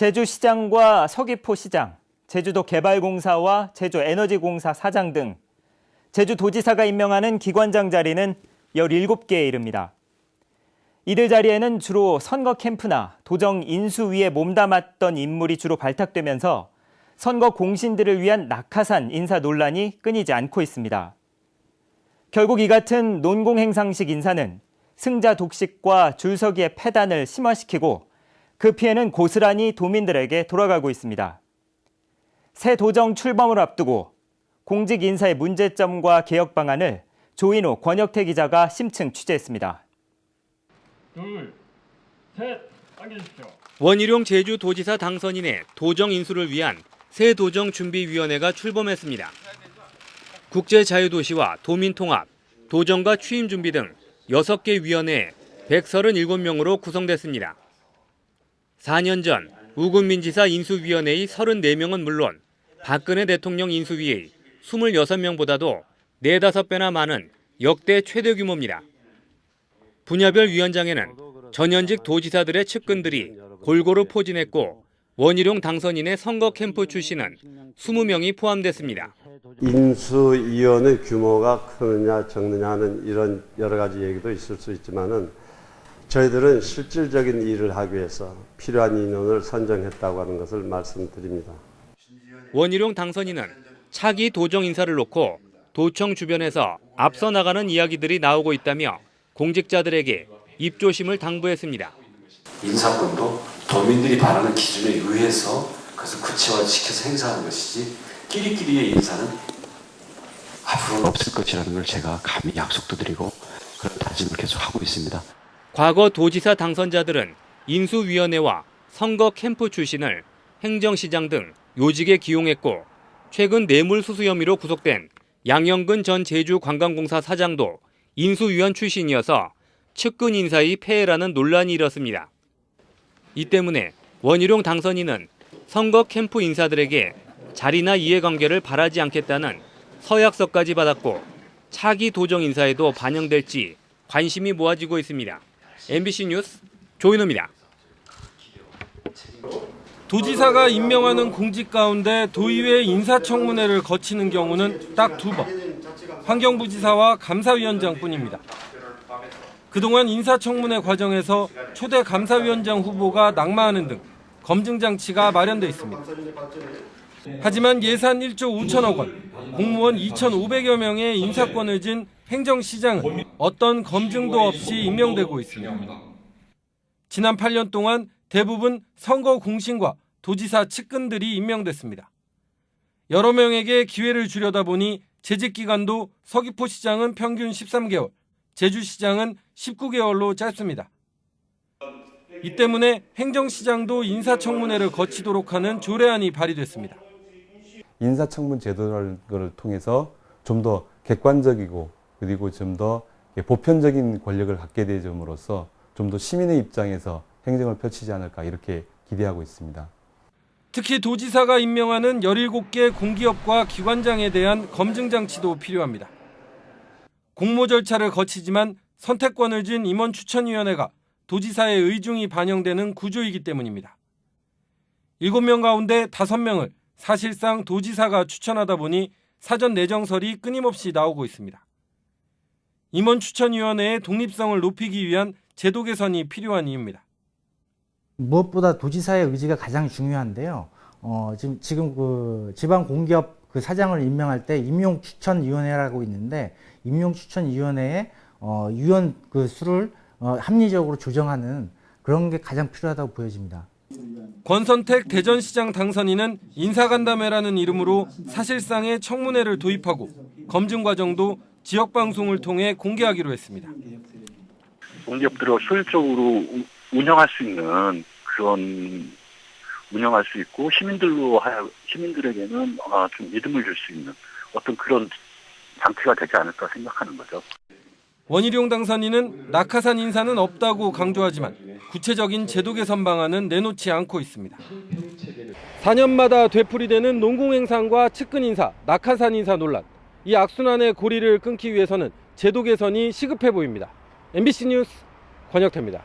제주시장과 서귀포시장, 제주도개발공사와 제주에너지공사 사장 등 제주도지사가 임명하는 기관장 자리는 17개에 이릅니다. 이들 자리에는 주로 선거 캠프나 도정 인수위에 몸담았던 인물이 주로 발탁되면서 선거 공신들을 위한 낙하산 인사 논란이 끊이지 않고 있습니다. 결국 이 같은 논공행상식 인사는 승자 독식과 줄서기의 패단을 심화시키고 그 피해는 고스란히 도민들에게 돌아가고 있습니다. 새 도정 출범을 앞두고 공직 인사의 문제점과 개혁 방안을 조인호 권혁태 기자가 심층 취재했습니다. 둘, 셋, 당겨주십시오. 원희룡 제주도지사 당선인의 도정 인수를 위한 새 도정준비위원회가 출범했습니다. 국제자유도시와 도민통합, 도정과 취임준비 등 6개 위원회에 137명으로 구성됐습니다. 4년 전 우금민 지사 인수위원회의 34명은 물론 박근혜 대통령 인수위의 26명보다도 4-5배나 많은 역대 최대 규모입니다. 분야별 위원장에는 전현직 도지사들의 측근들이 골고루 포진했고 원희룡 당선인의 선거 캠프 출신은 20명이 포함됐습니다. 인수위원회 규모가 크느냐 적느냐 하는 이런 여러 가지 얘기도 있을 수 있지만은 저희들은 실질적인 일을 하기 위해서 필요한 인원을 선정했다고 하는 것을 말씀드립니다. 원희룡 당선인은 차기 도정 인사를 놓고 도청 주변에서 앞서 나가는 이야기들이 나오고 있다며 공직자들에게 입조심을 당부했습니다. 인사권도 도민들이 바라는 기준에 의해서 그것을 구체화시켜서 행사하는 것이지 끼리끼리의 인사는 앞으로는 없을 것이라는 걸 제가 감히 약속도 드리고 그런 다짐을 계속 하고 있습니다. 과거 도지사 당선자들은 인수위원회와 선거 캠프 출신을 행정시장 등 요직에 기용했고 최근 뇌물수수 혐의로 구속된 양영근 전 제주관광공사 사장도 인수위원 출신이어서 측근 인사의 폐해라는 논란이 일었습니다. 이 때문에 원희룡 당선인은 선거 캠프 인사들에게 자리나 이해관계를 바라지 않겠다는 서약서까지 받았고 차기 도정 인사에도 반영될지 관심이 모아지고 있습니다. MBC 뉴스 조인호입니다. 도지사가 임명하는 공직 가운데 도의회 인사청문회를 거치는 경우는 딱 2번. 환경부지사와 감사위원장뿐입니다. 그동안 인사청문회 과정에서 초대 감사위원장 후보가 낙마하는 등 검증 장치가 마련돼 있습니다. 하지만 예산 1조 5천억 원, 공무원 2,500여 명의 인사권을 진 행정시장은 어떤 검증도 없이 임명되고 있습니다. 지난 8년 동안 대부분 선거 공신과 도지사 측근들이 임명됐습니다. 여러 명에게 기회를 주려다 보니 재직 기간도 서귀포시장은 평균 13개월, 제주시장은 19개월로 짧습니다. 이 때문에 행정시장도 인사청문회를 거치도록 하는 조례안이 발의됐습니다. 인사청문 제도를 통해서 좀 더 객관적이고 그리고 좀 더 보편적인 권력을 갖게 되므로써 좀 더 시민의 입장에서 행정을 펼치지 않을까 이렇게 기대하고 있습니다. 특히 도지사가 임명하는 17개 공기업과 기관장에 대한 검증 장치도 필요합니다. 공모 절차를 거치지만 선택권을 쥔 임원추천위원회가 도지사의 의중이 반영되는 구조이기 때문입니다. 7명 가운데 5명을 사실상 도지사가 추천하다 보니 사전 내정설이 끊임없이 나오고 있습니다. 임원추천위원회의 독립성을 높이기 위한 제도 개선이 필요한 이유입니다. 무엇보다 도지사의 의지가 가장 중요한데요. 지금 그 지방 공기업 그 사장을 임명할 때 임용추천위원회라고 있는데 임용추천위원회에 위원 그 수를 합리적으로 조정하는 그런 게 가장 필요하다고 보여집니다. 권선택 대전시장 당선인은 인사간담회라는 이름으로 사실상의 청문회를 도입하고 검증 과정도 지역방송을 통해 공개하기로 했습니다. 공기업들을 효율적으로 운영할 수 있는 그런 운영할 수 있고 시민들에게는 좀 믿음을 줄 수 있는 어떤 그런 장치가 되지 않을까 생각하는 거죠. 원희룡 당선인은 낙하산 인사는 없다고 강조하지만 구체적인 제도 개선 방안은 내놓지 않고 있습니다. 4년마다 되풀이되는 농공행상과 측근 인사, 낙하산 인사 논란. 이 악순환의 고리를 끊기 위해서는 제도 개선이 시급해 보입니다. MBC 뉴스 권혁태입니다.